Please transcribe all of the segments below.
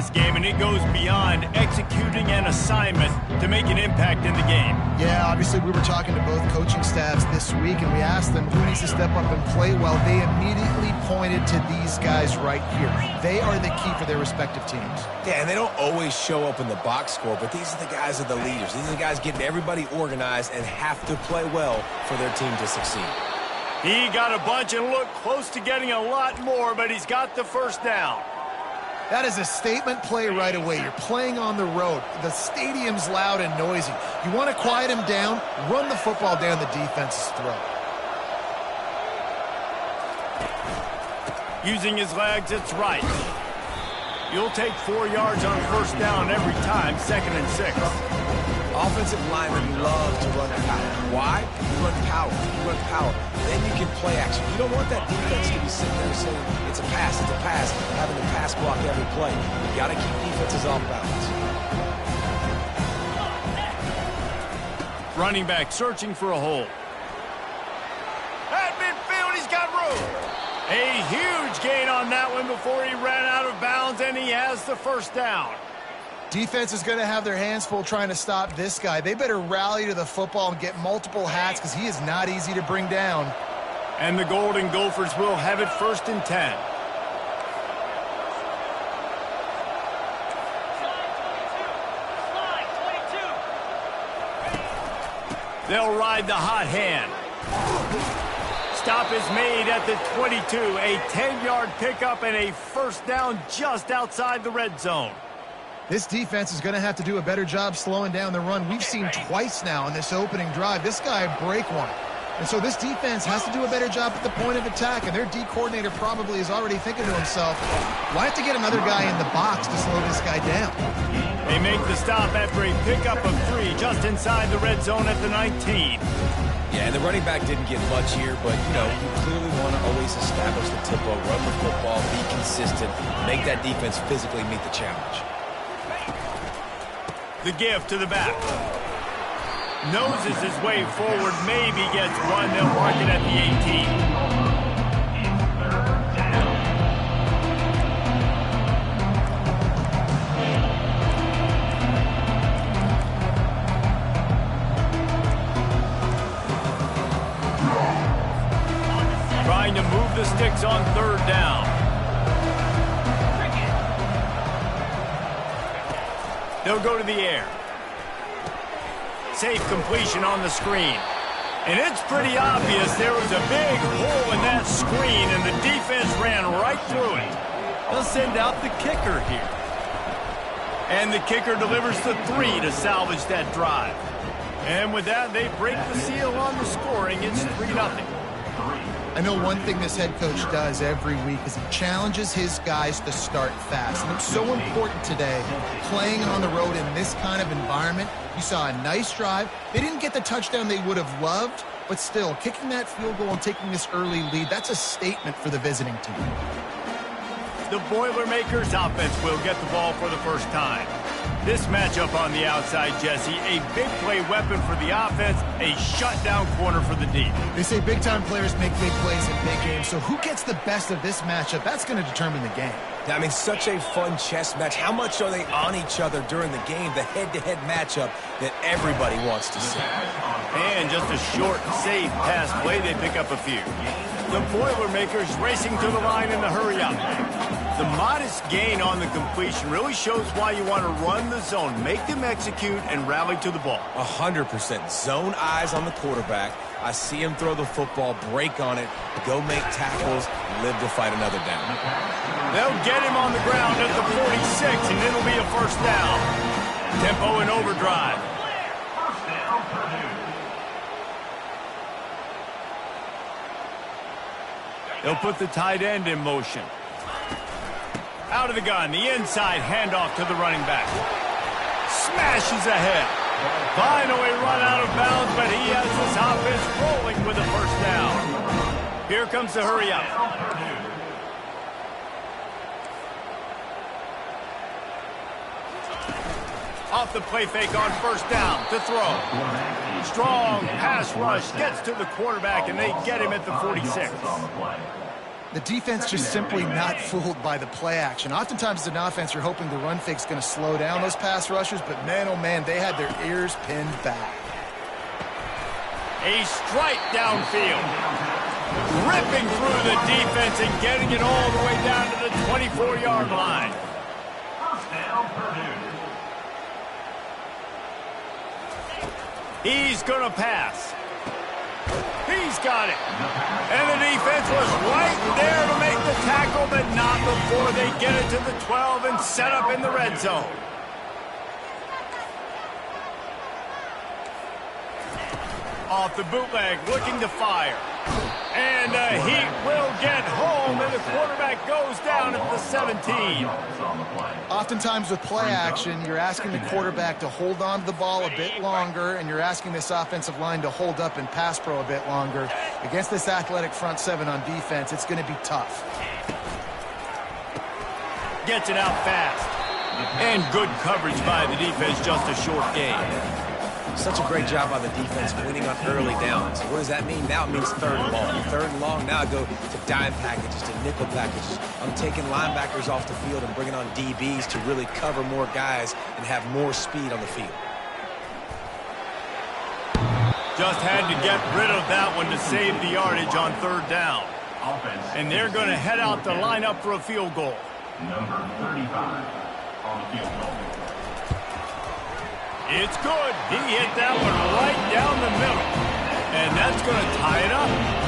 this game, and it goes beyond executing an assignment to make an impact in the game. Yeah, obviously we were talking to both coaching staffs this week, and we asked them who needs to step up and play well. They immediately pointed to these guys right here. They are the key for their respective teams. Yeah, and they don't always show up in the box score, but these are the guys that are the leaders. These are the guys getting everybody organized and have to play well for their team to succeed. He got a bunch and looked close to getting a lot more, but he's got the first down. That is a statement play right away. You're playing on the road. The stadium's loud and noisy. You want to quiet him down, run the football down the defense's throat. Using his legs, it's right. You'll take 4 yards on first down every time, 2nd and 6. Offensive linemen love to run power. Why? You run power. You run power. Then you can play action. You don't want that defense to be sitting there saying, it's a pass, having to pass block every play. You got to keep defenses off balance. Running back searching for a hole. At midfield, he's got room. A huge gain on that one before he ran out of bounds, and he has the first down. Defense is going to have their hands full trying to stop this guy. They better rally to the football and get multiple hats because he is not easy to bring down. And the Golden Gophers will have it 1st and 10. They'll ride the hot hand. Stop is made at the 22. A 10-yard pickup and a first down just outside the red zone. This defense is going to have to do a better job slowing down the run. We've seen twice now in this opening drive. This guy break one. And so this defense has to do a better job at the point of attack, and their D coordinator probably is already thinking to himself, why have to get another guy in the box to slow this guy down? They make the stop after a pickup of 3 just inside the red zone at the 19. Yeah, and the running back didn't get much here, but, you know, you clearly want to always establish the tempo, run the football, be consistent, make that defense physically meet the challenge. The give to the back. Noses his way forward, maybe gets one. They'll mark it at the 18. Trying to move the sticks on 3rd down. They'll go to the air. Safe completion on the screen. And it's pretty obvious there was a big hole in that screen, and the defense ran right through it. They'll send out the kicker here. And the kicker delivers the 3 to salvage that drive. And with that, they break the seal on the scoring. It's 3-0. I know one thing this head coach does every week is he challenges his guys to start fast. And it's so important today, playing on the road in this kind of environment. You saw a nice drive. They didn't get the touchdown they would have loved, but still, kicking that field goal and taking this early lead, that's a statement for the visiting team. The Boilermakers offense will get the ball for the first time. This matchup on the outside, Jesse, a big play weapon for the offense, a shutdown corner for the D. They say big-time players make big plays in big games, so who gets the best of this matchup? That's going to determine the game. I mean, such a fun chess match. How much are they on each other during the game? The head-to-head matchup that everybody wants to see. And just a short, safe pass play, they pick up a few. The Boilermakers racing to the line in the hurry-up. The modest gain on the completion really shows why you want to run the zone, make them execute, and rally to the ball. 100%. Zone eyes on the quarterback. I see him throw the football, break on it, go make tackles, live to fight another down. They'll get him on the ground at the 46, and it'll be a first down. Tempo and overdrive. They'll put the tight end in motion. Out of the gun, the inside handoff to the running back. Smashes ahead. Finally run out of bounds, but he has his offense rolling with a first down. Here comes the hurry up. Off the play fake on first down to throw. Strong pass rush gets to the quarterback, and they get him at the 46. The defense just simply not fooled by the play action. Oftentimes as an offense, you're hoping the run fake's going to slow down those pass rushers, but man, oh man, they had their ears pinned back. A strike downfield. Ripping through the defense and getting it all the way down to the 24-yard line. He's going to pass. He's got it. And the defense was right there to make the tackle, but not before they get it to the 12 and set up in the red zone. Off the bootleg, looking to fire. And he will get home, and the quarterback goes down at the 17. Oftentimes with play action, you're asking the quarterback to hold on to the ball a bit longer, and you're asking this offensive line to hold up in pass pro a bit longer. Against this athletic front seven on defense, it's going to be tough. Gets it out fast. And good coverage by the defense, just a short gain. Such a great job by the defense winning on early downs. What does that mean? Now it means third and long. Third and long, now I go to dime packages, to nickel packages. I'm taking linebackers off the field and bringing on DBs to really cover more guys and have more speed on the field. Just had to get rid of that one to save the yardage on third down. And they're going to head out to line up for a field goal. Number 35 on the field goal. It's good. He hit that one right down the middle. And that's going to tie it up.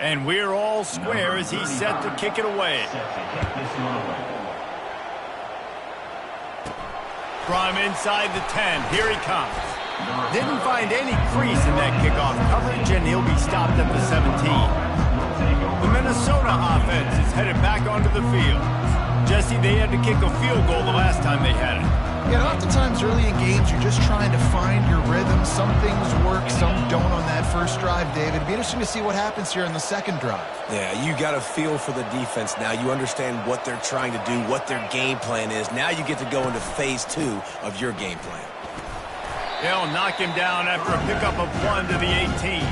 And we're all square as he's set to kick it away. From inside the 10, here he comes. Didn't find any crease in that kickoff coverage, and he'll be stopped at the 17. The Minnesota offense is headed back onto the field. Jesse, they had to kick a field goal the last time they had it. Yeah, oftentimes early in games, you're just trying to find your rhythm. Some things work, some don't on that first drive, David. It'd be interesting to see what happens here in the second drive. Yeah, you got a feel for the defense now. You understand what they're trying to do, what their game plan is. Now you get to go into phase 2 of your game plan. They'll knock him down after a pickup of 1 to the 18.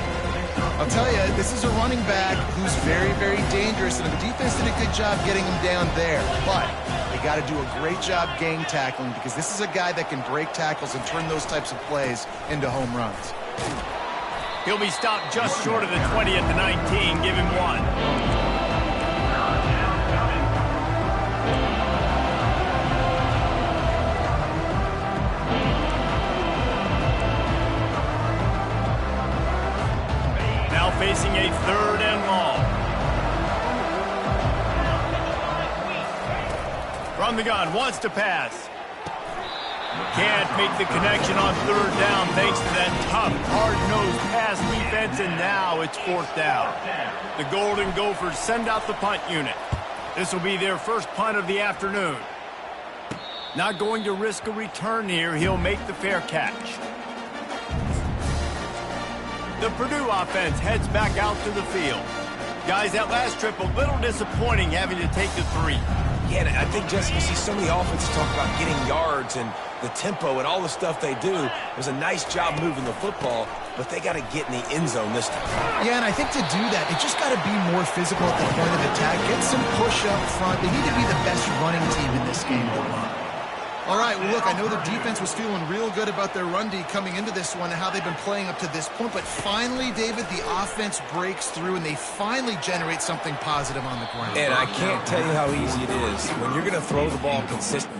I'll tell you, this is a running back who's very, very dangerous, and the defense did a good job getting him down there. But they got to do a great job gang tackling, because this is a guy that can break tackles and turn those types of plays into home runs. He'll be stopped just short of the 20 at the 19. Give him 1. Facing a third and long. From the gun, wants to pass. Can't make the connection on third down thanks to that tough, hard-nosed pass defense, and now it's fourth down. The Golden Gophers send out the punt unit. This will be their first punt of the afternoon. Not going to risk a return here. He'll make the fair catch. The Purdue offense heads back out to the field. Guys, that last trip a little disappointing having to take the 3. Yeah, and I think, Jesse, you see so many offenses talk about getting yards and the tempo and all the stuff they do. It was a nice job moving the football, but they got to get in the end zone this time. Yeah, and I think to do that, they just got to be more physical at the point of attack. Get some push up front. They need to be the best running team in this game to run. All right, well, look, I know the defense was feeling real good about their run D coming into this one and how they've been playing up to this point, but finally, David, the offense breaks through and they finally generate something positive on the ground. And I can't tell you how easy it is when you're going to throw the ball consistently.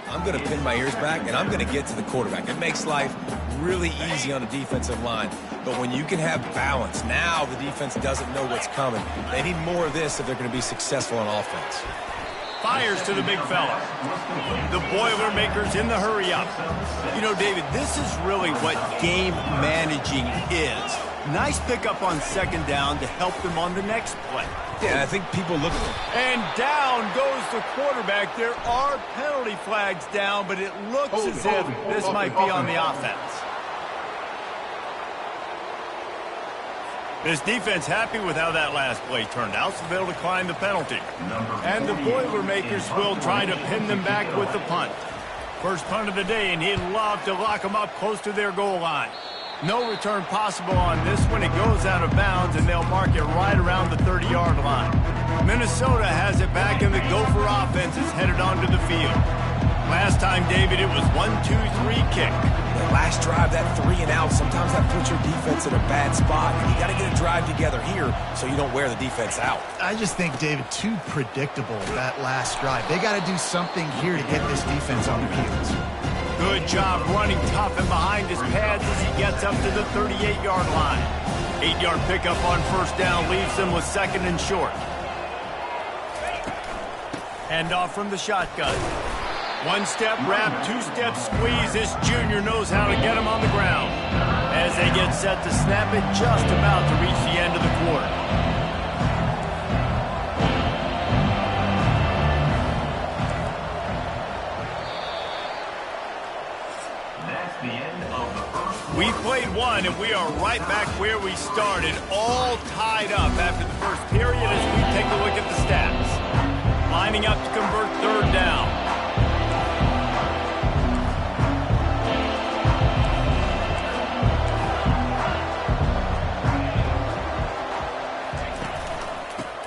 I'm going to pin my ears back, and I'm going to get to the quarterback. It makes life really easy on the defensive line. But when you can have balance, now the defense doesn't know what's coming. They need more of this if they're going to be successful on offense. Fires to the big fella. The Boilermakers in the hurry up. You know, David, this is really what game managing is. Nice pickup on second down to help them on the next play. Yeah, I think people look at them. And down goes the quarterback. There are penalty flags down, but it looks as if this might be on the offense. This defense happy with how that last play turned out, so they'll decline the penalty. And the Boilermakers will try to pin them back with the punt. First punt of the day, and he'd love to lock them up close to their goal line. No return possible on this one. It goes out of bounds, and they'll mark it right around the 30-yard line. Minnesota has it back, and the Gopher offense is headed onto the field. Last time, David, it was 1-2-3 kick. The last drive, that 3 and out, sometimes that puts your defense in a bad spot. You got to get a drive together here so you don't wear the defense out. I just think, David, too predictable, that last drive. They got to do something here to get this defense on their heels. Good job running tough and behind his pads as he gets up to the 38-yard line. 8-yard pickup on first down leaves him with second and short. Handoff from the shotgun. One-step wrap, two-step squeeze. This junior knows how to get him on the ground. As they get set to snap it, just about to reach the end of the quarter. That's the end of the first. We played one, and we are right back where we started, all tied up after the first period as we take a look at the stats. Lining up to convert third down.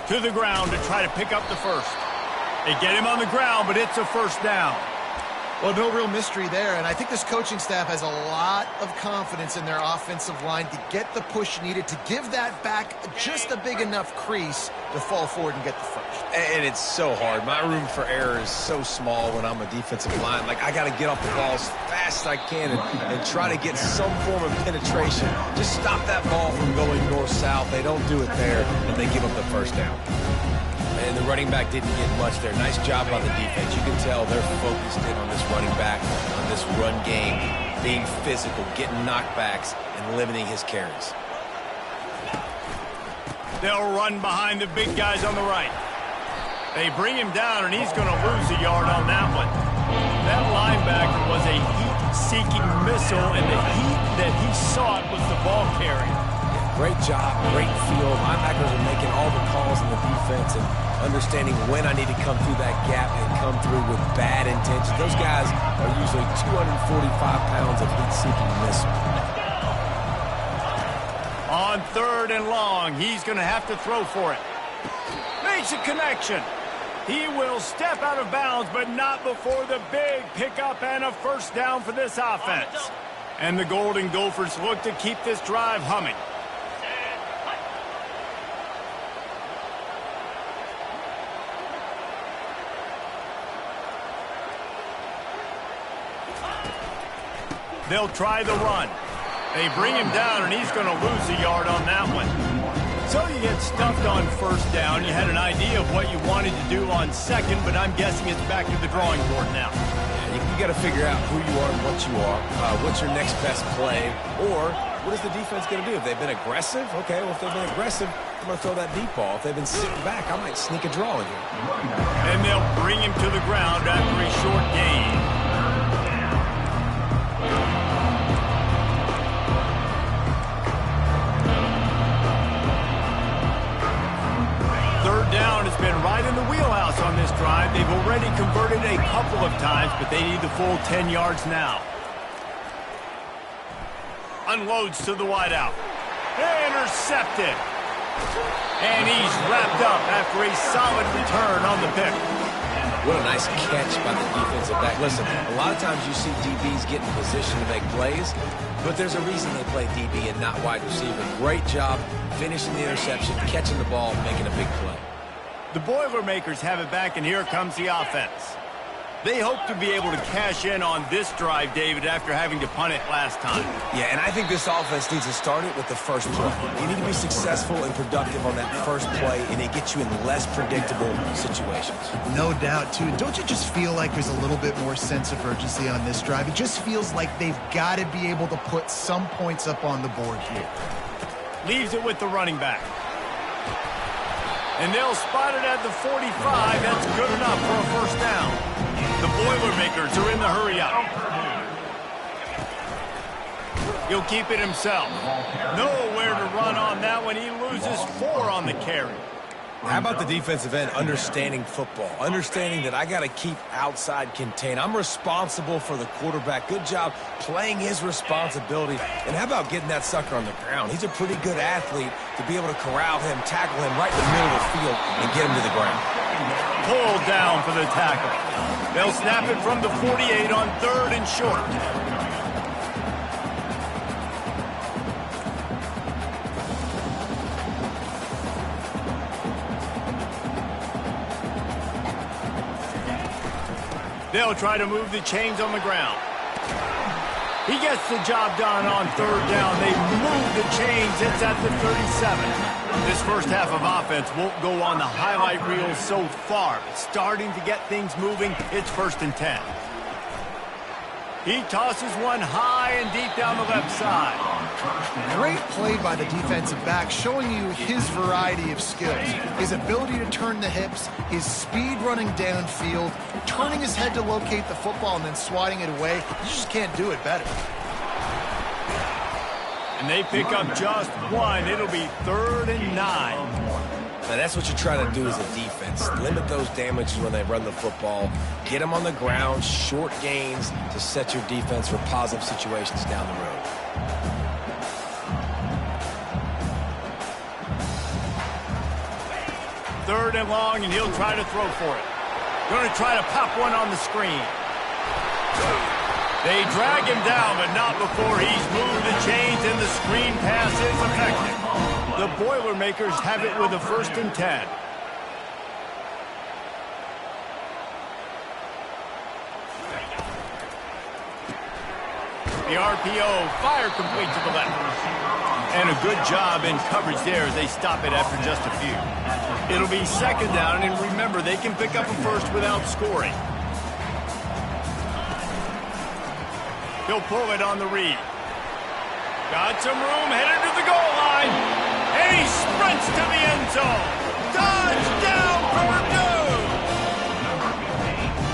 To the ground to try to pick up the first. They get him on the ground, but it's a first down. Well, no real mystery there, and I think this coaching staff has a lot of confidence in their offensive line to get the push needed to give that back just a big enough crease to fall forward and get the first. And it's so hard. My room for error is so small when I'm a defensive line. Like, I got to get off the ball as fast as I can and try to get some form of penetration. Just stop that ball from going north-south. They don't do it there, and they give up the first down. And the running back didn't get much there. Nice job on the defense. You can tell they're focused in on this running back, on this run game, being physical, getting knockbacks, and limiting his carries. They'll run behind the big guys on the right. They bring him down, and he's going to lose a yard on that one. That linebacker was a heat-seeking missile, and the heat that he sought was the ball carrier. Great job, great field. Linebackers are making all the calls in the defense and understanding when I need to come through that gap and come through with bad intentions. Those guys are usually 245 pounds of heat-seeking missile. On third and long, he's going to have to throw for it. Makes a connection. He will step out of bounds, but not before the big pickup and a first down for this offense. And the Golden Gophers look to keep this drive humming. They'll try the run. They bring him down, and he's going to lose a yard on that one. So you get stuffed on first down. You had an idea of what you wanted to do on second, but I'm guessing it's back to the drawing board now. You got to figure out who you are and what you are. What's your next best play? Or what is the defense going to do? If they've been aggressive, okay, well, if they've been aggressive, I'm going to throw that deep ball. If they've been sitting back, I might sneak a draw in here. And they'll bring him to the ground after a short gain. Third down has been right in the wheelhouse on this drive. They've already converted a couple of times, but they need the full 10 yards now. Unloads to the wideout. Intercepted. And he's wrapped up after a solid return on the pick. What a nice catch by the defensive back. Listen, a lot of times you see DBs get in position to make plays, but there's a reason they play DB and not wide receiver. Great job finishing the interception, catching the ball, making a big play. The Boilermakers have it back, and here comes the offense. They hope to be able to cash in on this drive, David, after having to punt it last time. Yeah, and I think this offense needs to start it with the first play. You need to be successful and productive on that first play, and it gets you in less predictable situations. No doubt, too. Don't you just feel like there's a little bit more sense of urgency on this drive? It just feels like they've got to be able to put some points up on the board here. Leaves it with the running back. And they'll spot it at the 45. That's good enough for a first down. The Boilermakers are in the hurry up. He'll keep it himself. Nowhere to run on that one. He loses 4 on the carry. How about the defensive end understanding football, understanding that I got to keep outside contained. I'm responsible for the quarterback. Good job playing his responsibility. And how about getting that sucker on the ground? He's a pretty good athlete to be able to corral him, tackle him right in the middle of the field, and get him to the ground. Pulled down for the tackle. They'll snap it from the 48 on 3rd and short. They'll try to move the chains on the ground. He gets the job done on 3rd down. They move the chains. It's at the 37. This first half of offense won't go on the highlight reel so far. It's starting to get things moving. It's 1st and 10. He tosses one high and deep down the left side. Great play by the defensive back, showing you his variety of skills. His ability to turn the hips, his speed running downfield, turning his head to locate the football and then swatting it away. You just can't do it better. And they pick up just 1. It'll be 3rd and 9. Now, that's what you're trying to do as a defense. Limit those damages when they run the football. Get them on the ground, short gains to set your defense for positive situations down the road. Third and long, and he'll try to throw for it. Going to try to pop one on the screen. They drag him down, but not before he's moved the chains, and the screen pass is effective. The Boilermakers have it with a 1st and 10. The RPO, fire complete to the left. And a good job in coverage there as they stop it after just a few. It'll be 2nd down, and remember, they can pick up a first without scoring. He'll pull it on the read. Got some room, headed to the goal line. And he sprints to the end zone. Touchdown, Purdue!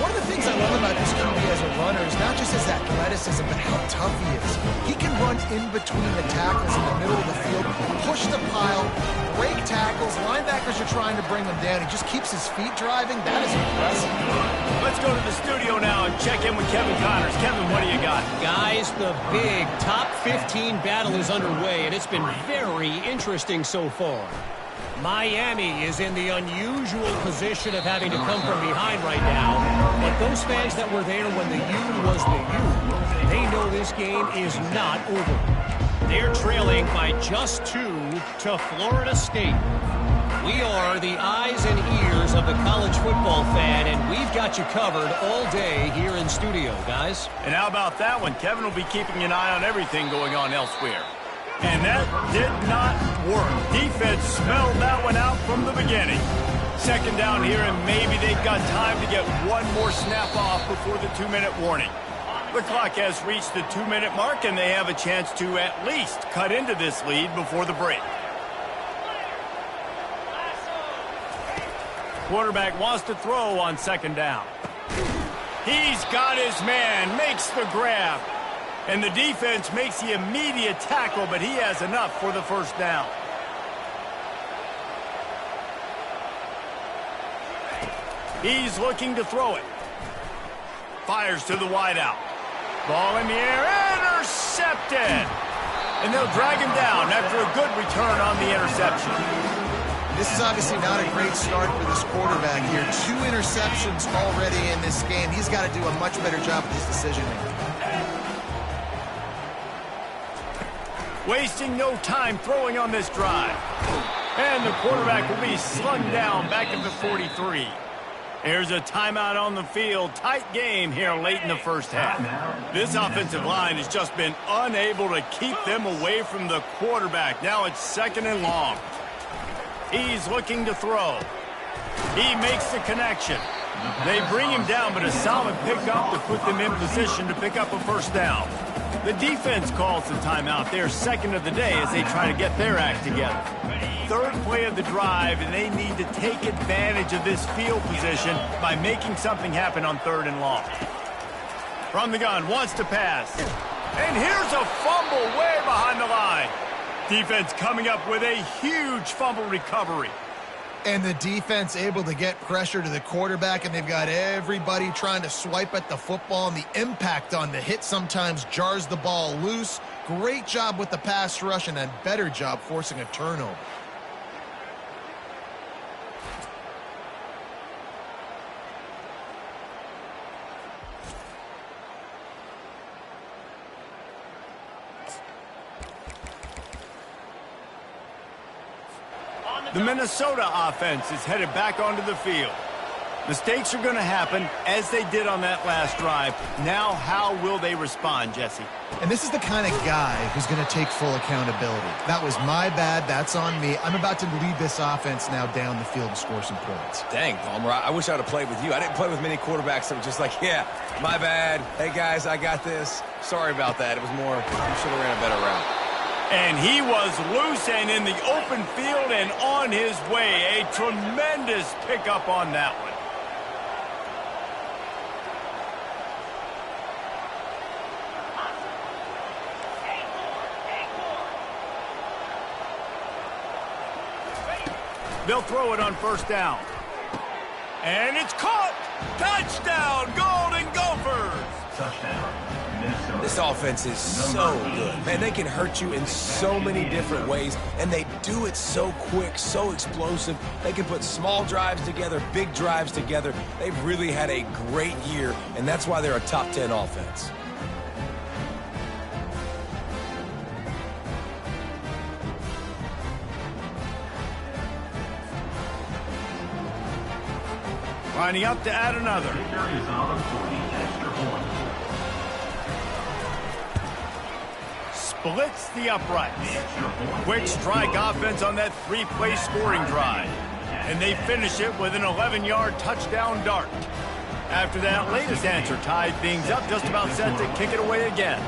One of the things I love about this QB as a runner is not just his athleticism, but how tough he is. He can run in between the tackles in the middle of the field, push the pile, break tackles. Linebackers are trying to bring him down. He just keeps his feet driving. That is impressive. Let's go to the studio now and check in with Kevin Connors. Kevin, what do you got? Guys, the big top 15 battle is underway, and it's been very interesting so far. Miami is in the unusual position of having to come from behind right now, but those fans that were there when the U was the U, they know this game is not over. They're trailing by just 2 to Florida State. We are the eyes and ears of the college football fan, and we've got you covered all day here in studio, guys. And how about that one? Kevin will be keeping an eye on everything going on elsewhere. And that did not work. Defense smelled that one out from the beginning. 2nd down here, and maybe they've got time to get one more snap off before the 2-minute warning. The clock has reached the 2-minute mark, and they have a chance to at least cut into this lead before the break. Quarterback wants to throw on 2nd down. He's got his man, makes the grab. And the defense makes the immediate tackle, but he has enough for the 1st down. He's looking to throw it. Fires to the wideout. Ball in the air, intercepted. And they'll drag him down after a good return on the interception. This is obviously not a great start for this quarterback here. 2 interceptions already in this game. He's got to do a much better job with his decision-making. Wasting no time throwing on this drive. And the quarterback will be slung down back at the 43. Here's a timeout on the field. Tight game here late in the first half. This offensive line has just been unable to keep them away from the quarterback. Now it's 2nd and long. He's looking to throw. He makes the connection. They bring him down, but a solid pickup to put them in position to pick up a first down. The defense calls the timeout. They're 2nd of the day as they try to get their act together. 3rd play of the drive, and they need to take advantage of this field position by making something happen on 3rd and long. From the gun, wants to pass. And here's a fumble way behind the line. Defense coming up with a huge fumble recovery. And the defense able to get pressure to the quarterback, and they've got everybody trying to swipe at the football, and the impact on the hit sometimes jars the ball loose. Great job with the pass rush, and a better job forcing a turnover. The Minnesota offense is headed back onto the field. Mistakes are going to happen as they did on that last drive. Now, how will they respond, Jesse? And this is the kind of guy who's going to take full accountability. That was my bad. That's on me. I'm about to lead this offense now down the field and score some points. Dang, Palmer, I wish I would have played with you. I didn't play with many quarterbacks that were just like, yeah, my bad. Hey, guys, I got this. Sorry about that. It was more, you should have ran a better route. And he was loose and in the open field and on his way. A tremendous pickup on that one. They'll throw it on 1st down. And it's caught. Touchdown, Golden Gophers. Touchdown. This offense is so good. Man, they can hurt you in so many different ways, and they do it so quick, so explosive. They can put small drives together, big drives together. They've really had a great year, and that's why they're a top 10 offense. Lining up to add another. Victor is on for the extra point. Splits the uprights. Quick strike offense on that 3-play scoring drive. And they finish it with an 11-yard touchdown dart. After that latest answer tied things up, just about set to kick it away again.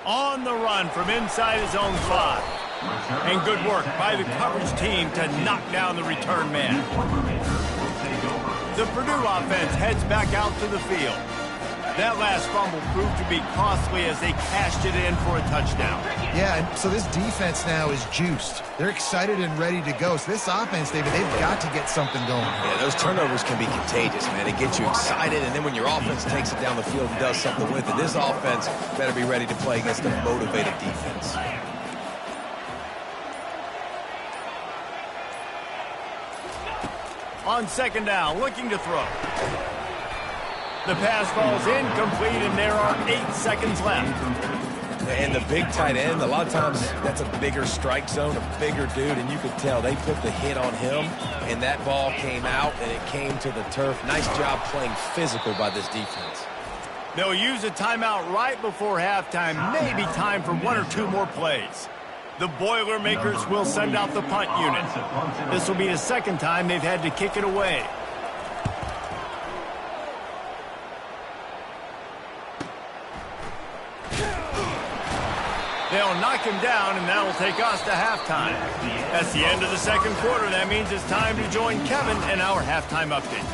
On the run from inside his own 5. And good work by the coverage team to knock down the return man. The Purdue offense heads back out to the field. That last fumble proved to be costly as they cashed it in for a touchdown. Yeah, and so this defense now is juiced. They're excited and ready to go. So this offense, David, they've got to get something going. Yeah, those turnovers can be contagious, man. They get you excited, and then when your offense takes it down the field and does something with it, this offense better be ready to play against a motivated defense. On 2nd down, looking to throw. The pass falls incomplete, and there are 8 seconds left. And the big tight end, a lot of times that's a bigger strike zone, a bigger dude, and you could tell they put the hit on him, and that ball came out, and it came to the turf. Nice job playing physical by this defense. They'll use a timeout right before halftime, maybe time for 1 or 2 more plays. The Boilermakers will send out the punt unit. This will be the 2nd time they've had to kick it away. They'll knock him down, and that'll take us to halftime. That's the end of the 2nd quarter. That means it's time to join Kevin in our halftime update.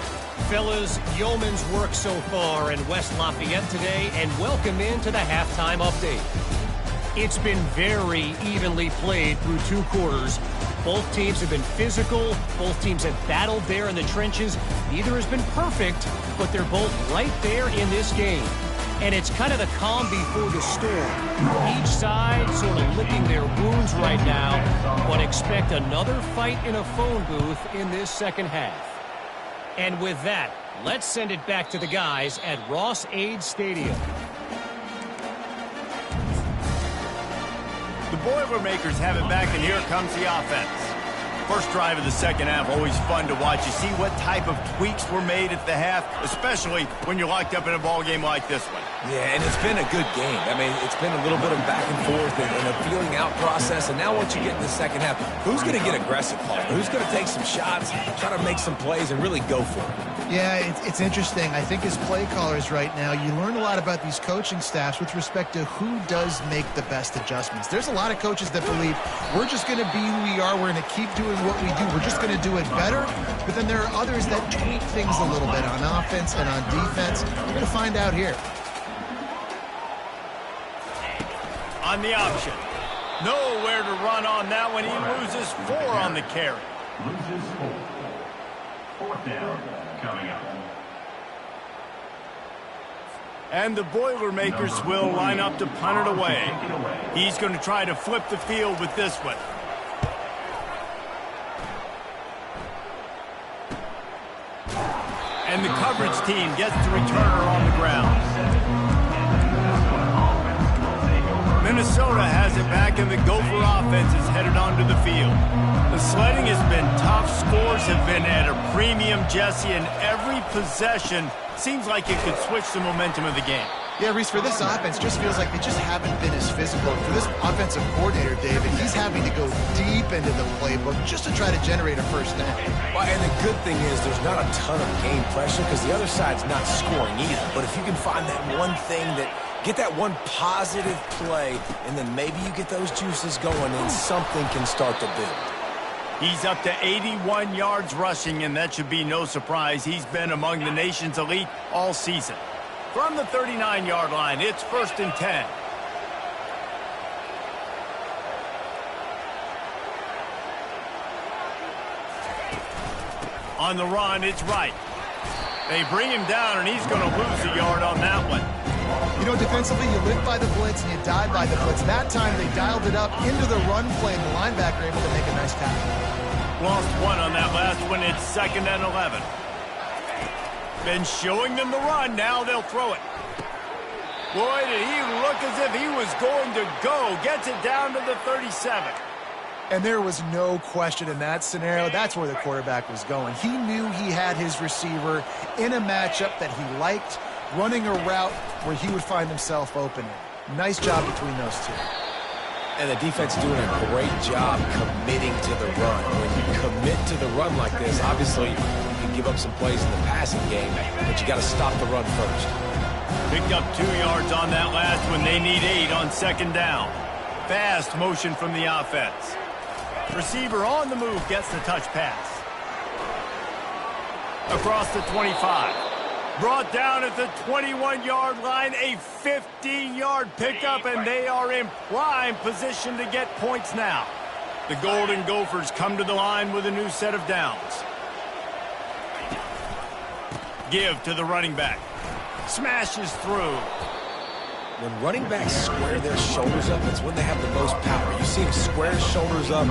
Fellas, yeoman's work so far in West Lafayette today, and welcome into the halftime update. It's been very evenly played through 2 quarters. Both teams have been physical. Both teams have battled there in the trenches. Neither has been perfect, but they're both right there in this game. And it's kind of the calm before the storm. Each side sort of licking their wounds right now, but expect another fight in a phone booth in this 2nd half. And with that, let's send it back to the guys at Ross-Ade Stadium. The Boilermakers have it back, and here comes the offense. First drive of the second half, always fun to watch. You see what type of tweaks were made at the half, especially when you're locked up in a ball game like this one. Yeah, and it's been a good game. I mean, it's been a little bit of back and forth and a feeling out process. And now once you get in the second half, who's going to get aggressive, Paul? Who's going to take some shots, try to make some plays, and really go for it? Yeah, it's interesting. I think as play callers right now, you learn a lot about these coaching staffs with respect to who does make the best adjustments. There's a lot of coaches that believe we're just going to be who we are. We're going to keep doing what we do. We're just going to do it better. But then there are others that tweak things a little bit on offense and on defense. We're going to find out here. On the option. Nowhere to run on that one. He loses 4 on the carry. Loses 4. Fourth down coming up. And the Boilermakers will line up to punt it away. He's going to try to flip the field with this one. And the coverage team gets the returner on the ground. Minnesota has it back, and the Gopher offense is headed onto the field. The sledding has been tough. Scores have been at a premium, Jesse, and every possession seems like it could switch the momentum of the game. Yeah, Reese, for this offense, just feels like they just haven't been as physical. For this offensive coordinator, David, he's having to go deep into the playbook just to try to generate a first down. Well, and the good thing is there's not a ton of game pressure because the other side's not scoring either. But if you can find that one thing that get that one positive play, and then maybe you get those juices going and something can start to build. He's up to 81 yards rushing, and that should be no surprise. He's been among the nation's elite all season. From the 39-yard line, it's 1st and 10. On the run, it's right. They bring him down, and he's going to lose a yard on that one. You know, defensively, you live by the blitz and you die by the blitz. That time, they dialed it up into the run play, and the linebacker able to make a nice tackle. Lost 1 on that last one. It's 2nd and 11. Been showing them the run. Now they'll throw it. Boy, did he look as if he was going to go. Gets it down to the 37. And there was no question in that scenario. That's where the quarterback was going. He knew he had his receiver in a matchup that he liked, running a route where he would find himself open. Nice job between those two. And the defense doing a great job committing to the run. When you commit to the run like this, obviously you can give up some plays in the passing game, but you got to stop the run first. Picked up 2 yards on that last one. They need 8 on 2nd down. Fast motion from the offense. Receiver on the move gets the touch pass. Across the 25. Brought down at the 21-yard line, a 15-yard pickup, and they are in prime position to get points now. The Golden Gophers come to the line with a new set of downs. Give to the running back. Smashes through. When running backs square their shoulders up, it's when they have the most power. You see him square his shoulders up,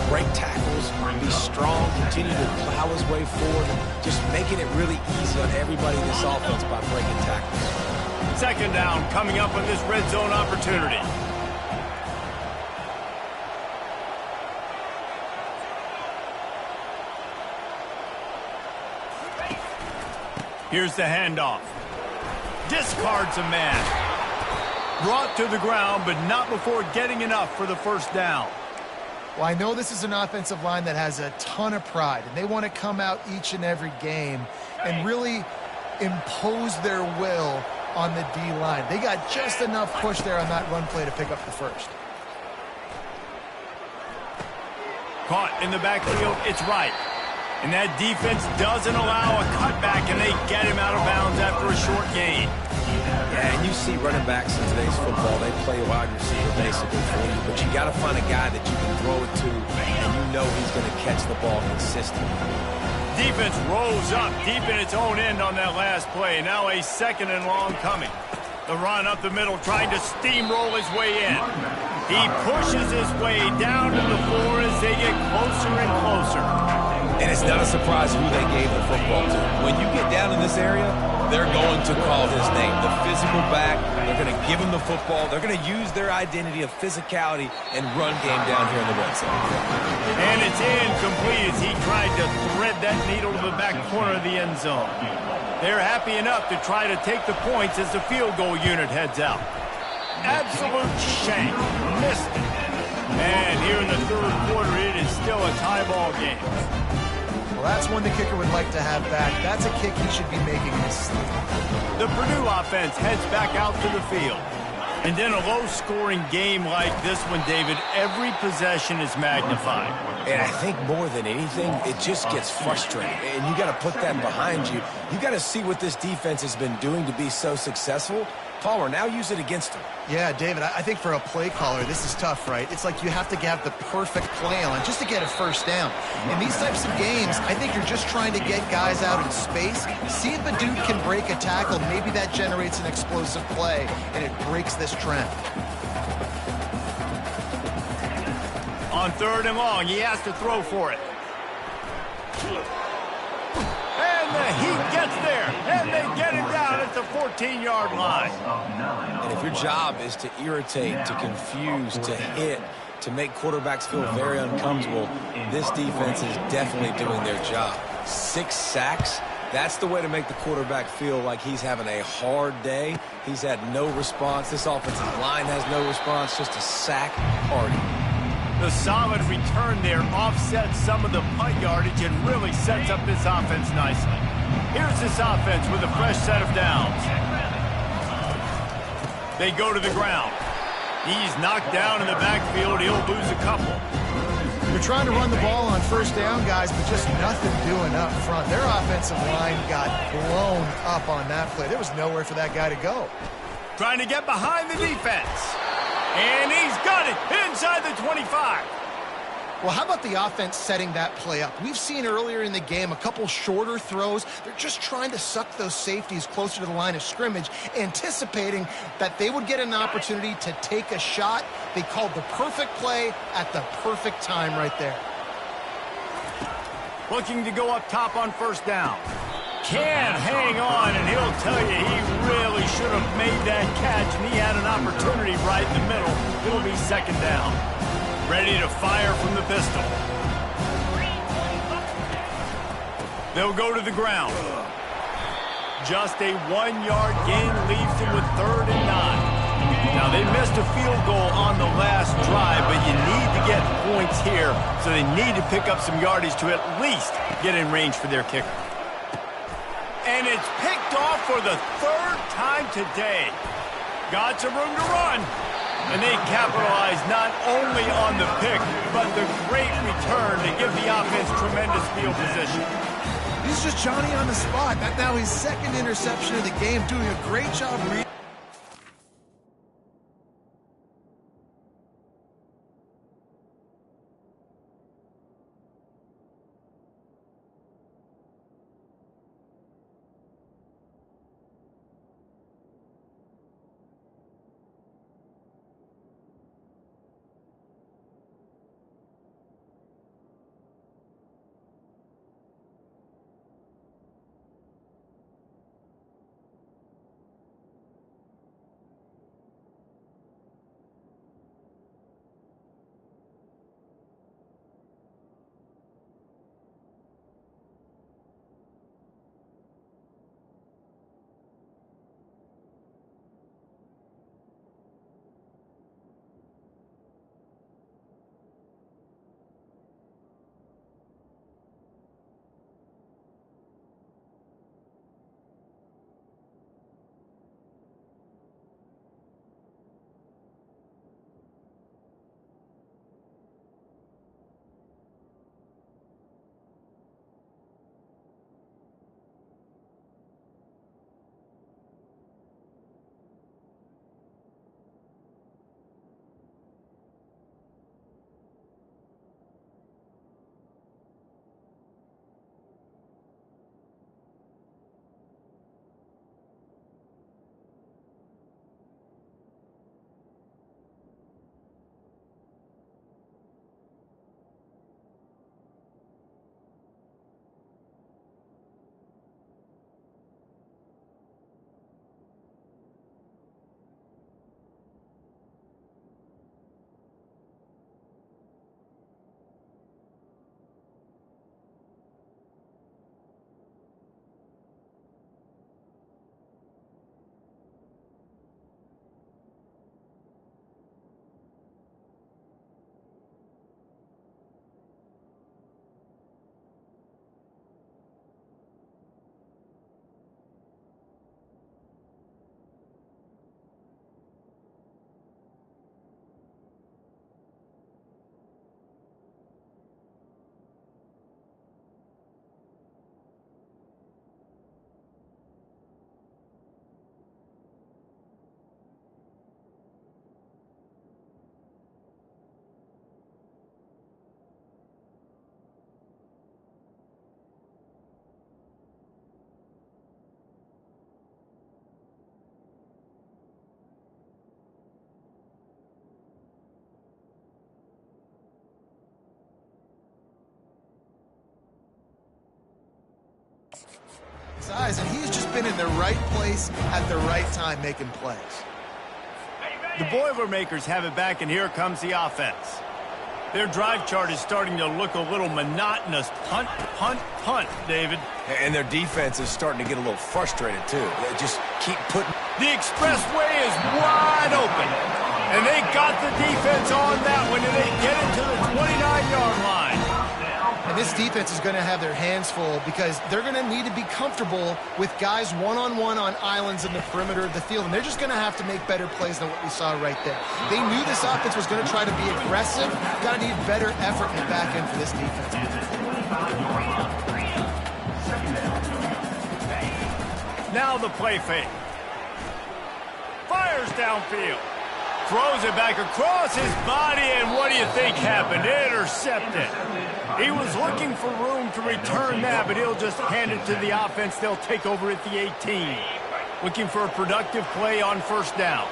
break tackles, be strong, continue to plow his way forward, just making it really easy on everybody in this offense by breaking tackles. 2nd down coming up on this red zone opportunity. Here's the handoff. Discards a man. Brought to the ground, but not before getting enough for the first down. Well, I know this is an offensive line that has a ton of pride, and they want to come out each and every game and really impose their will on the D-line. They got just enough push there on that run play to pick up the first. Caught in the backfield, it's right. And that defense doesn't allow a cutback, and they get him out of bounds after a short gain. Yeah, and you see running backs in today's football, they play a wide receiver basically for you, but you got to find a guy that you can throw it to, and you know he's going to catch the ball consistently. Defense rolls up deep in its own end on that last play. Now a 2nd and long coming. The run up the middle, trying to steamroll his way in. He pushes his way down to the floor as they get closer and closer. And it's not a surprise who they gave the football to. When you get down in this area, they're going to call his name. The physical back, they're going to give him the football. They're going to use their identity of physicality and run game down here in the red zone. And it's incomplete as he tried to thread that needle to the back corner of the end zone. They're happy enough to try to take the points as the field goal unit heads out. Absolute shank. Missed it. And here in the third quarter, it is still a tie ball game. Well, that's one the kicker would like to have back. That's a kick he should be making in his sleep. The Purdue offense heads back out to the field. And in a low-scoring game like this one, David, every possession is magnified. And I think more than anything, it just gets frustrating. And you got to put that behind you. You got to see what this defense has been doing to be so successful. Palmer, now use it against him. Yeah, David, I think for a play caller, this is tough, right? It's like you have to have the perfect play on just to get a first down. In these types of games, I think you're just trying to get guys out in space, see if a dude can break a tackle. Maybe that generates an explosive play, and it breaks this trend. On third and long, he has to throw for it. And the Heat gets there, and they get him down at the 14-yard line. And if your job is to irritate, to confuse, to hit, to make quarterbacks feel very uncomfortable, this defense is definitely doing their job. 6 sacks, that's the way to make the quarterback feel like he's having a hard day. He's had no response. This offensive line has no response, just a sack party. The solid return there offsets some of the punt yardage and really sets up this offense nicely. Here's this offense with a fresh set of downs. They go to the ground. He's knocked down in the backfield. He'll lose a couple. They're trying to run the ball on first down, guys, but just nothing doing up front. Their offensive line got blown up on that play. There was nowhere for that guy to go. Trying to get behind the defense. And he's got it inside the 25. Well, how about the offense setting that play up? We've seen earlier in the game a couple shorter throws. They're just trying to suck those safeties closer to the line of scrimmage, anticipating that they would get an opportunity to take a shot. They called the perfect play at the perfect time right there. Looking to go up top on first down. Can't hang on, and he'll tell you he really should have made that catch, and he had an opportunity right in the middle. It'll be second down. Ready to fire from the pistol. They'll go to the ground. Just a 1-yard gain leaves them with 3rd and 9. Now, they missed a field goal on the last drive, but you need to get points here, so they need to pick up some yardage to at least get in range for their kicker. And it's picked off for the 3rd time today. Got some room to run. And they capitalize not only on the pick, but the great return to give the offense tremendous field position. He's just Johnny on the spot. That's now his 2nd interception of the game, doing a great job reading. realizing he's just been in the right place at the right time making plays. The Boilermakers have it back, and here comes the offense. Their drive chart is starting to look a little monotonous. Punt, punt, punt, David. And their defense is starting to get a little frustrated, too. They just keep putting... The expressway is wide open. And they got the defense on that one, and they get it to the 29-yard line. And this defense is going to have their hands full because they're going to need to be comfortable with guys one-on-one on islands in the perimeter of the field. And they're just going to have to make better plays than what we saw right there. They knew this offense was going to try to be aggressive. Got to need better effort in the back end for this defense. Now the play fake. Fires downfield. Throws it back across his body, and what do you think happened? Intercepted. He was looking for room to return that, but he'll just hand it to the offense. They'll take over at the 18. Looking for a productive play on first down.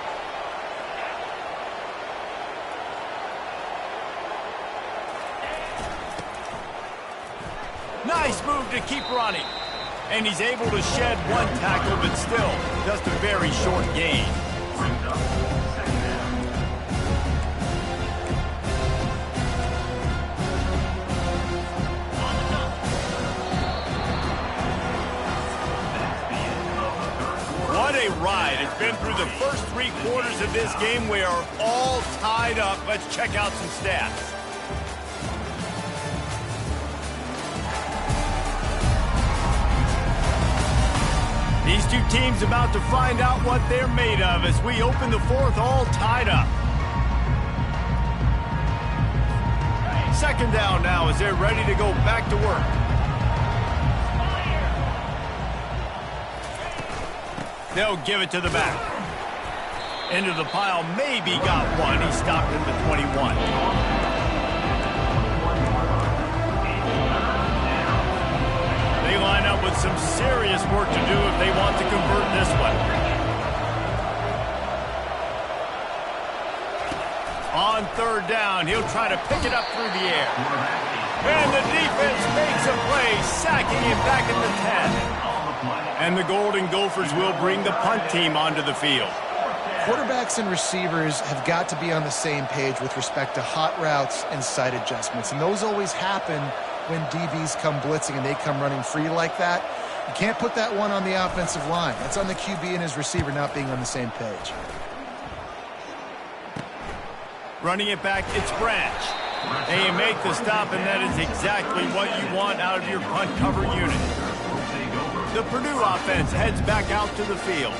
Nice move to keep running. And he's able to shed one tackle, but still just a very short gain. What a ride. It's been through the first 3 quarters of this game. We are all tied up. Let's check out some stats. These two teams about to find out what they're made of as we open the 4th all tied up. Second down now as they're ready to go back to work. They'll give it to the back. Into the pile, maybe got one. He stopped at the 21. They line up with some serious work to do if they want to convert this one. On third down, he'll try to pick it up through the air. And the defense makes a play, sacking him back at the 10. And the Golden Gophers will bring the punt team onto the field. Quarterbacks and receivers have got to be on the same page with respect to hot routes and sight adjustments. And those always happen when DBs come blitzing and they come running free like that. You can't put that one on the offensive line. That's on the QB and his receiver not being on the same page. Running it back, it's Branch. They make the stop, and that is exactly what you want out of your punt cover unit. The Purdue offense heads back out to the field.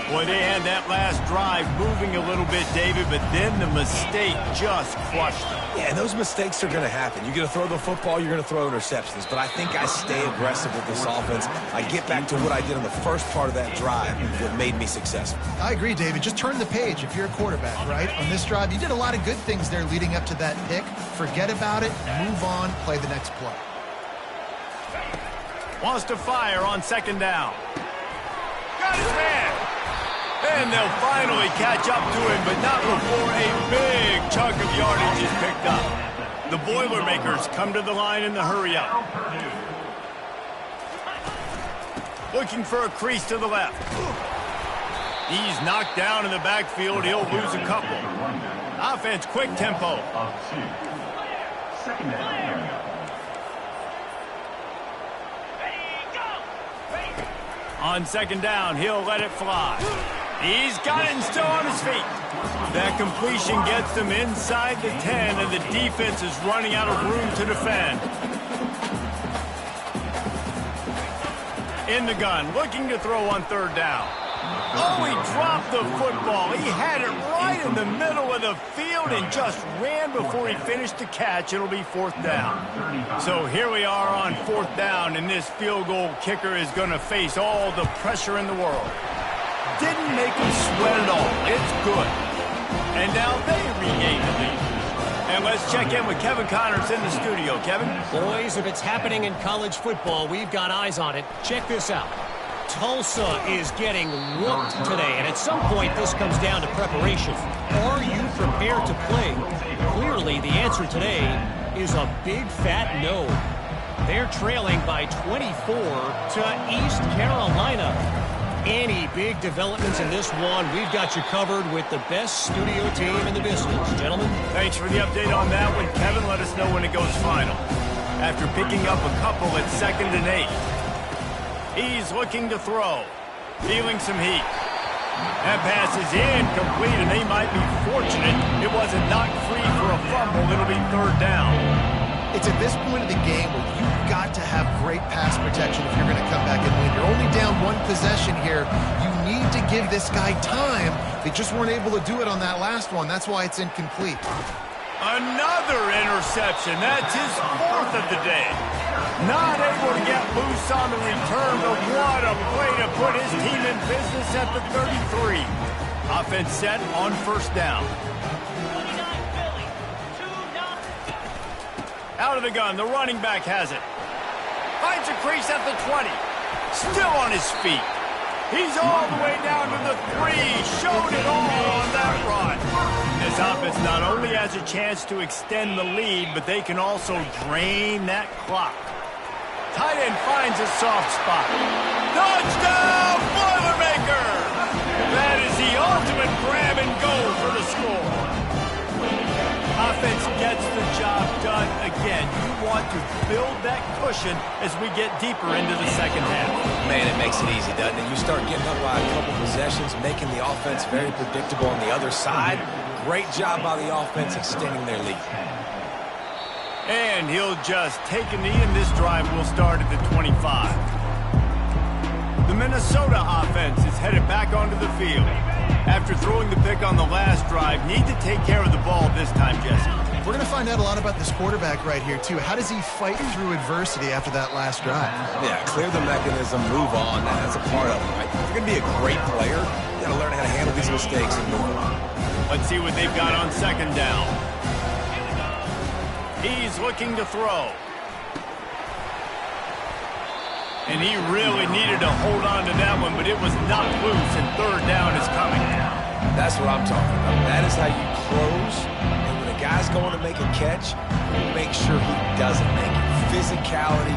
Boy, they had that last drive moving a little bit, David, but then the mistake just crushed them. Yeah, and those mistakes are going to happen. You're going to throw the football, you're going to throw interceptions. But I think I stay aggressive with this offense. I get back to what I did on the first part of that drive, what made me successful. I agree, David. Just turn the page if you're a quarterback, right? On this drive, you did a lot of good things there leading up to that pick. Forget about it, move on, play the next play. Wants to fire on second down. Got his man. And they'll finally catch up to him, but not before a big chunk of yardage is picked up. The Boilermakers come to the line in the hurry up. Looking for a crease to the left. He's knocked down in the backfield. He'll lose a couple. Offense, quick tempo. Second down. On second down, he'll let it fly. He's got it and still on his feet. That completion gets them inside the 10, and the defense is running out of room to defend. In the gun, looking to throw on third down. Oh, he dropped the football. He had it right in the middle of the field and just ran before he finished the catch. It'll be fourth down. So here we are on fourth down, and this field goal kicker is going to face all the pressure in the world. Didn't make him sweat at all. It's good. And now they regain the lead. And let's check in with Kevin Connors in the studio. Kevin? Boys, if it's happening in college football, we've got eyes on it. Check this out. Tulsa is getting whooped today, and at some point this comes down to preparation. Are you prepared to play? Clearly, the answer today is a big fat no. They're trailing by 24 to East Carolina. Any big developments in this one, we've got you covered with the best studio team in the business. Gentlemen. Thanks for the update on that one, Kevin. Let us know when it goes final. After picking up a couple at 2nd and 8. He's looking to throw. Feeling some heat. That pass is incomplete, and they might be fortunate it wasn't knocked free for a fumble. It'll be 3rd down. It's at this point of the game where you've got to have great pass protection if you're going to come back and win. You're only down 1 possession here. You need to give this guy time. They just weren't able to do it on that last one. That's why it's incomplete. Another interception. That's his 4th of the day. Not able to get loose on the return, but what a play to put his team in business at the 33. Offense set on 1st down. Out of the gun, the running back has it. Finds a crease at the 20. Still on his feet. He's all the way down to the 3. Showed it all on that run. This offense not only has a chance to extend the lead, but they can also drain that clock. Tight end finds a soft spot. Touchdown, Boilermakers! That is the ultimate grab and go for the score. Offense gets the job done again. You want to build that cushion as we get deeper into the 2nd half. Man, it makes it easy, doesn't it? You start getting up by a couple possessions, making the offense very predictable on the other side. Great job by the offense extending their lead. And he'll just take a knee, and this drive will start at the 25. The Minnesota offense is headed back onto the field. After throwing the pick on the last drive, need to take care of the ball this time, Jesse. We're going to find out a lot about this quarterback right here, too. How does he fight through adversity after that last drive? Yeah, clear the mechanism, move on. That's a part of it, right? If you're going to be a great player, you got to learn how to handle these mistakes and move on. Let's see what they've got on 2nd down. He's looking to throw. And he really needed to hold on to that one, but it was knocked loose, and 3rd down is coming. That's what I'm talking about. That is how you close. And when a guy's going to make a catch, make sure he doesn't make it. Physicality,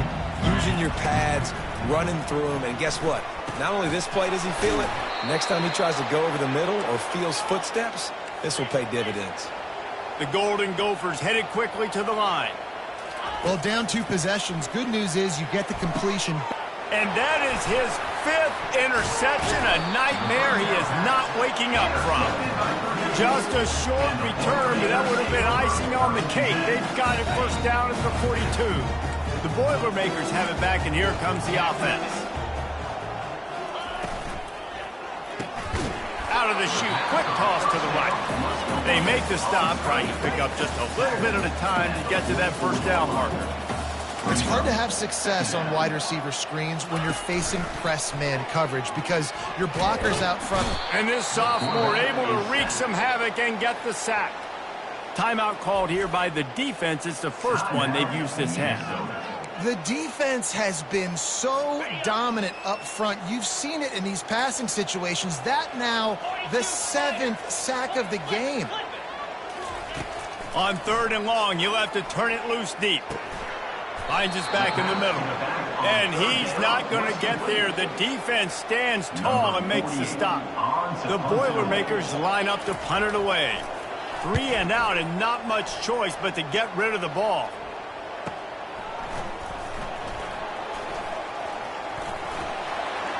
using your pads, running through them. And guess what? Not only this play does he feel it, next time he tries to go over the middle or feels footsteps, this will pay dividends. The Golden Gophers headed quickly to the line. Well, down 2 possessions. Good news is you get the completion. And that is his 5th interception, a nightmare he is not waking up from. Just a short return, but that would have been icing on the cake. They've got it 1st down at the 42. The Boilermakers have it back, and here comes the offense. Out of the chute, quick toss to the right. They make the stop, trying to pick up just a little bit at a time to get to that 1st down marker. It's hard to have success on wide receiver screens when you're facing press man coverage because your blocker's out front. And this sophomore able to wreak some havoc and get the sack. Timeout called here by the defense. It's the first one they've used this half. The defense has been so dominant up front. You've seen it in these passing situations. That now the 7th sack of the game. On 3rd and long, you'll have to turn it loose deep. Finds us back in the middle. And he's not going to get there. The defense stands tall and makes the stop. The Boilermakers line up to punt it away. 3 and out and not much choice but to get rid of the ball.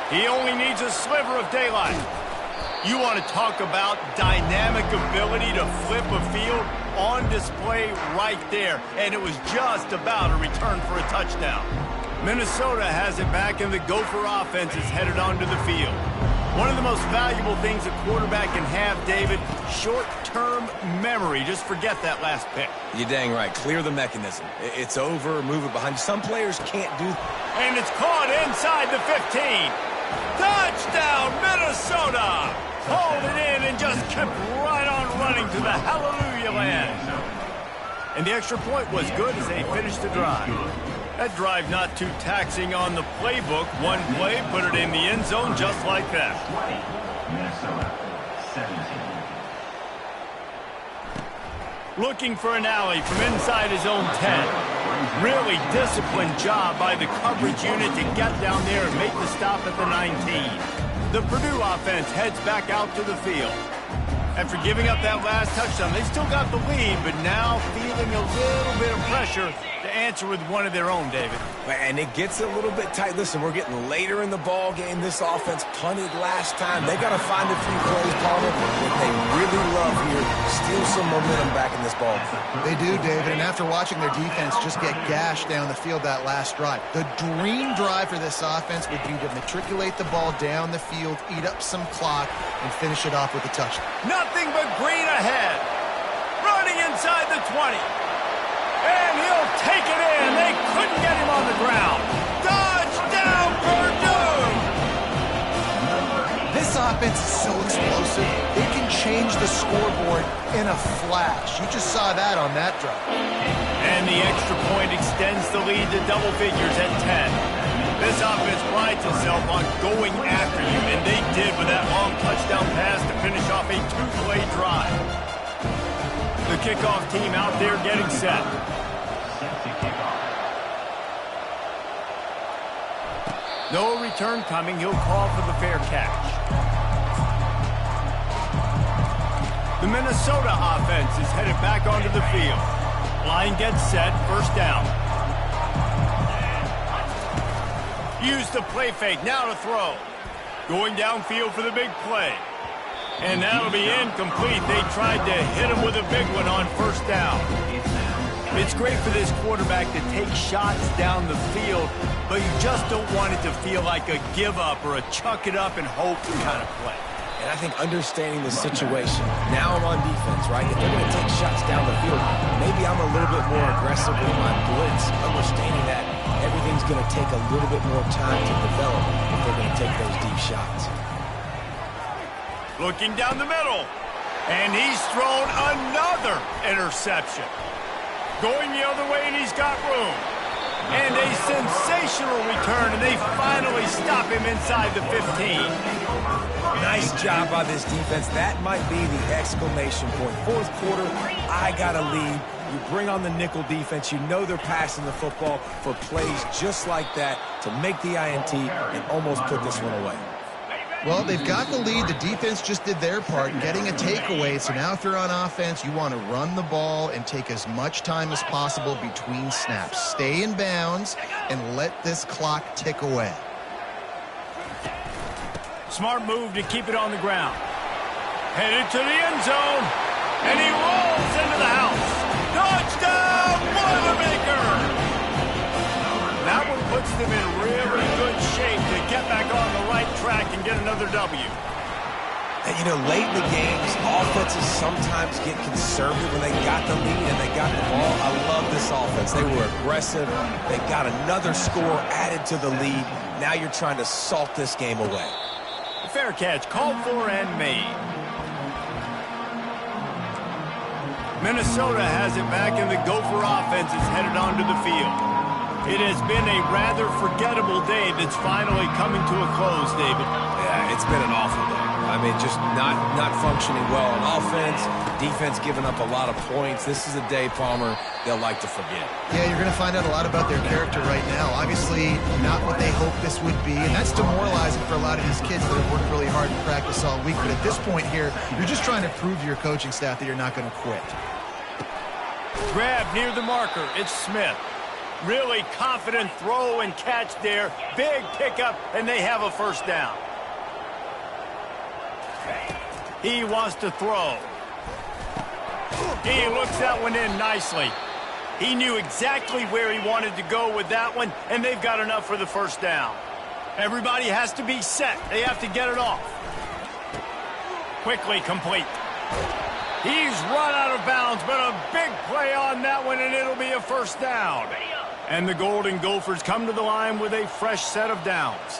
He only needs a sliver of daylight. You want to talk about dynamic ability to flip a field? On display right there, and it was just about a return for a touchdown. Minnesota has it back, and the Gopher offense is headed onto the field. One of the most valuable things a quarterback can have, David, short-term memory. Just forget that last pick. You're dang right. Clear the mechanism. It's over, move it behind you. Some players can't do that. And it's caught inside the 15. Touchdown, Minnesota! Hauled it in and just kept right on running to the hallelujah land. And the extra point was good as they finished the drive. That drive not too taxing on the playbook. One play, put it in the end zone just like that. Minnesota, 17. Looking for an alley from inside his own 10. Really disciplined job by the coverage unit to get down there and make the stop at the 19. The Purdue offense heads back out to the field. After giving up that last touchdown, they still got the lead, but now feeling a little bit of pressure to answer with one of their own, David. And it gets a little bit tight. Listen, we're getting later in the ball game. This offense punted last time. They got to find a few plays, Palmer, that they really love here. Steal some momentum back in this ball game. They do, David, and after watching their defense just get gashed down the field that last drive, the dream drive for this offense would be to matriculate the ball down the field, eat up some clock, and finish it off with a touchdown. Nothing but green ahead. Running inside the 20. And he'll take it in. They couldn't get him on the ground. Touchdown, Purdue! This offense is so explosive, it can change the scoreboard in a flash. You just saw that on that drive. And the extra point extends the lead to double figures at 10. This offense prides itself on going after you, and they did with that long touchdown pass to finish off a two-play drive. The kickoff team out there getting set. No return coming. He'll call for the fair catch. The Minnesota offense is headed back onto the field. Line gets set. First down. Use the play fake. Now to throw. Going downfield for the big play. And that'll be incomplete. They tried to hit him with a big one on first down. It's great for this quarterback to take shots down the field, but you just don't want it to feel like a give-up or a chuck-it-up and hope kind of play. And I think understanding the situation, now I'm on defense, right? If they're going to take shots down the field, maybe I'm a little bit more aggressive with my blitz, understanding that everything's going to take a little bit more time to develop if they're going to take those deep shots. Looking down the middle, and he's thrown another interception. Going the other way, and he's got room. And a sensational return, and they finally stop him inside the 15. Nice job by this defense. That might be the exclamation point. Fourth quarter, I got a lead. You bring on the nickel defense. You know they're passing the football for plays just like that to make the INT and almost put this one away. Well, they've got the lead. The defense just did their part, getting a takeaway. So now if you're on offense, you want to run the ball and take as much time as possible between snaps. Stay in bounds and let this clock tick away. Smart move to keep it on the ground. Headed to the end zone, and he rolls into the house. Touchdown, Boilermaker! That one puts them in really good shape to get back on the right track and get another W. And, you know, late in the games, offenses sometimes get conservative when they got the lead and they got the ball. I love this offense. They were aggressive. They got another score added to the lead. Now you're trying to salt this game away. Fair catch, called for and made. Minnesota has it back, and the Gopher offense is headed onto the field. It has been a rather forgettable day that's finally coming to a close, David. Yeah, it's been an awful day. I mean, just not functioning well on offense, defense giving up a lot of points. This is a day, Palmer, they'll like to forget. Yeah, you're going to find out a lot about their character right now. Obviously, not what they hoped this would be, and that's demoralizing for a lot of these kids that have worked really hard in practice all week. But at this point here, you're just trying to prove to your coaching staff that you're not going to quit. Grab near the marker. It's Smith. Really confident throw and catch there. Big pickup, and they have a first down. He wants to throw. He looks that one in nicely. He knew exactly where he wanted to go with that one, and they've got enough for the first down. Everybody has to be set. They have to get it off. Quickly complete. He's run out of bounds, but a big play on that one, and it'll be a first down. And the Golden Gophers come to the line with a fresh set of downs.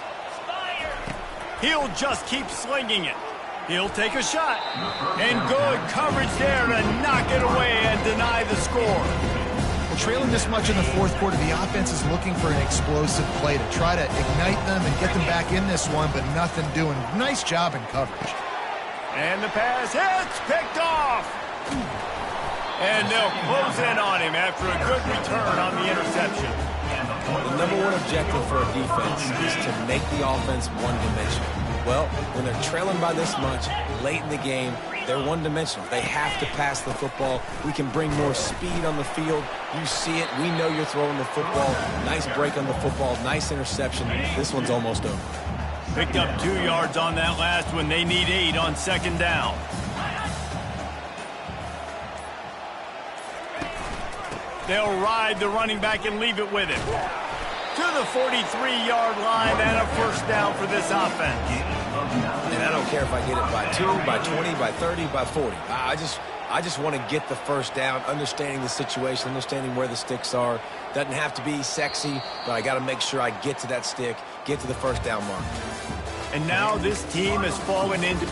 He'll just keep slinging it. He'll take a shot. And good coverage there to knock it away and deny the score. Well, trailing this much in the fourth quarter, the offense is looking for an explosive play to try to ignite them and get them back in this one, but nothing doing. Nice job in coverage. And the pass hits, picked off. And they'll close in on him after a good return on the interception. interception. The number one objective for a defense is to make the offense one-dimensional. Well, when they're trailing by this much late in the game, they're one-dimensional. They have to pass the football. We can bring more speed on the field. You see it. We know you're throwing the football. Nice break on the football. Nice interception. This one's almost over. Picked up 2 yards on that last one. They need 8 on second down. They'll ride the running back and leave it with him. To the 43-yard line and a first down for this offense. And I don't care if I get it by 2, by 20, by 30, by 40. I just want to get the first down, understanding the situation, understanding where the sticks are. Doesn't have to be sexy, but I got to make sure I get to that stick, get to the first down mark. And now this team has fallen into